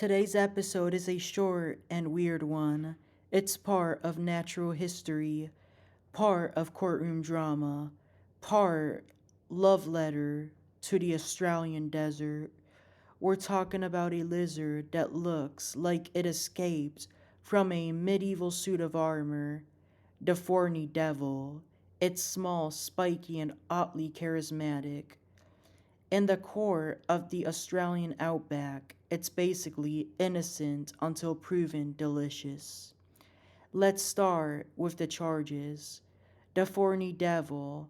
Today's episode is a short and weird one. It's part of natural history, part of courtroom drama, part love letter to the Australian desert. We're talking about a lizard that looks like it escaped from a medieval suit of armor, the Thorny Devil. It's small, spiky, and oddly charismatic. In the core of the Australian outback, it's basically innocent until proven delicious. Let's start with the charges. The Thorny Devil,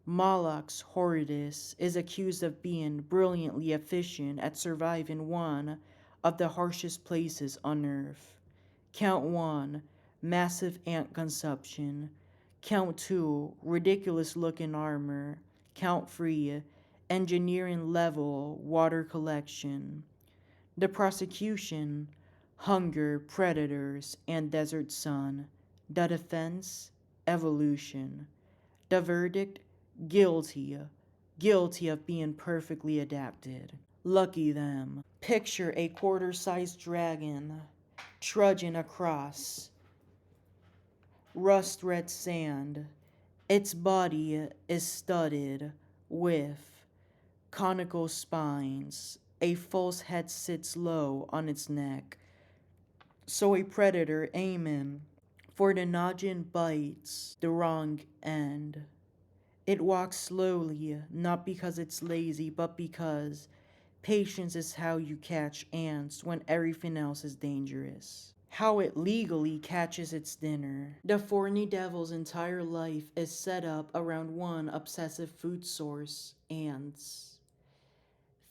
Moloch's Horridus, is accused of being brilliantly efficient at surviving one of the harshest places on Earth. Count 1, massive ant consumption. Count 2, ridiculous looking armor. Count 3, engineering level water collection. The prosecution, hunger, predators, and desert sun. The defense, evolution. The verdict, guilty. Guilty of being perfectly adapted. Lucky them. Picture a quarter-sized dragon trudging across rust-red sand. Its body is studded with conical spines. A false head sits low on its neck, so a predator aiming for the noggin bites the wrong end. It walks slowly, not because it's lazy, but because patience is how you catch ants when everything else is dangerous. How it legally catches its dinner. The Thorny Devil's entire life is set up around one obsessive food source, ants.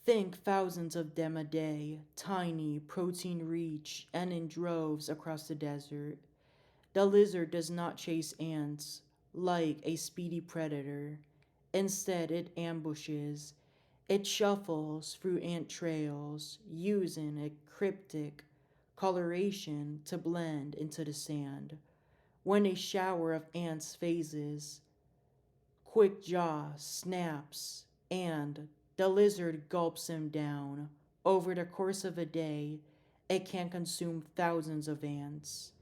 Think thousands of them a day, tiny, protein-rich, and in droves across the desert. The lizard does not chase ants like a speedy predator. Instead, it ambushes. It shuffles through ant trails, using a cryptic coloration to blend into the sand. When a shower of ants phases, quick jaw snaps, and the lizard gulps him down. Over the course of a day, it can consume thousands of ants,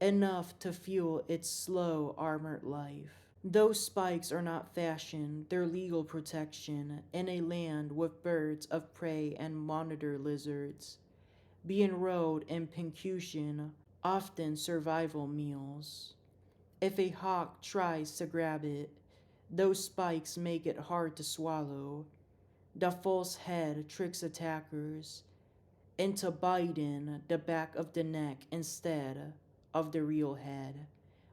enough to fuel its slow, armored life. Those spikes are not fashion, they're legal protection in a land with birds of prey and monitor lizards, being rode in percussion, often survival meals. If a hawk tries to grab it, those spikes make it hard to swallow. The false head tricks attackers into biting the back of the neck instead of the real head.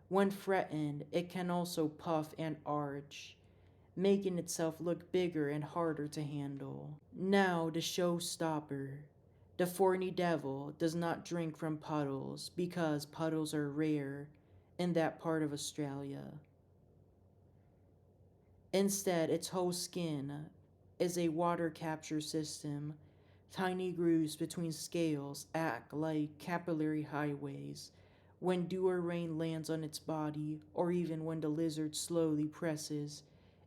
When threatened, it can also puff and arch, making itself look bigger and harder to handle. Now, the showstopper. The Thorny Devil does not drink from puddles because puddles are rare in that part of Australia. Instead, its whole skin is a water capture system. Tiny grooves between scales act like capillary highways. When dew or rain lands on its body, or even when the lizard slowly presses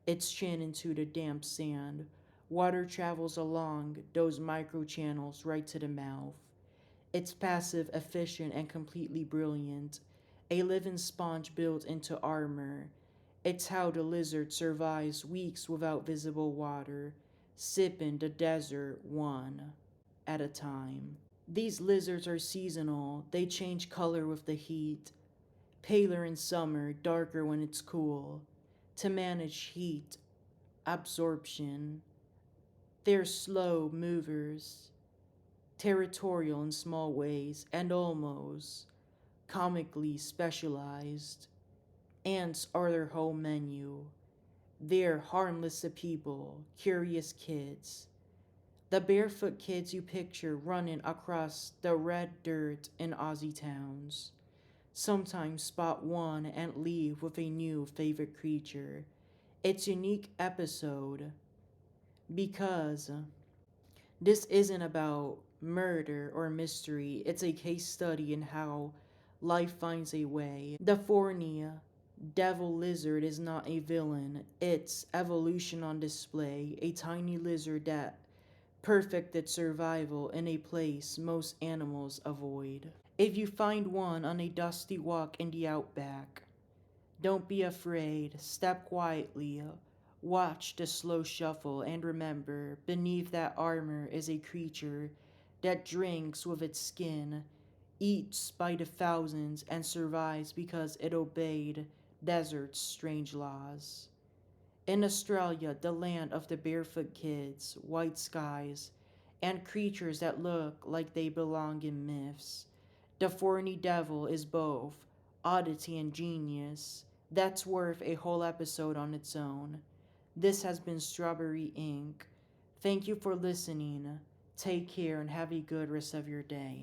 its chin into the damp sand, water travels along those microchannels right to the mouth. It's passive, efficient, and completely brilliant. A living sponge built into armor. It's how the lizard survives weeks without visible water, sipping the desert one at a time. These lizards are seasonal. They change color with the heat. Paler in summer, darker when it's cool. To manage heat absorption, they're slow movers, territorial in small ways, and almost comically specialized. Ants are their whole menu. They're harmless to people, curious kids. The barefoot kids you picture running across the red dirt in Aussie towns. Sometimes spot one and leave with a new favorite creature. It's a unique episode because this isn't about murder or mystery. It's a case study in how life finds a way. The Thorny Devil lizard is not a villain. It's evolution on display. A tiny lizard that perfect at survival in a place most animals avoid. If you find one on a dusty walk in the outback, don't be afraid, step quietly, watch the slow shuffle, and remember, beneath that armor is a creature that drinks with its skin, eats by the thousands, and survives because it obeyed desert's strange laws. In Australia, the land of the barefoot kids, white skies, and creatures that look like they belong in myths, the Thorny Devil is both oddity and genius. That's worth a whole episode on its own. This has been Strawberry Ink. Thank you for listening. Take care and have a good rest of your day.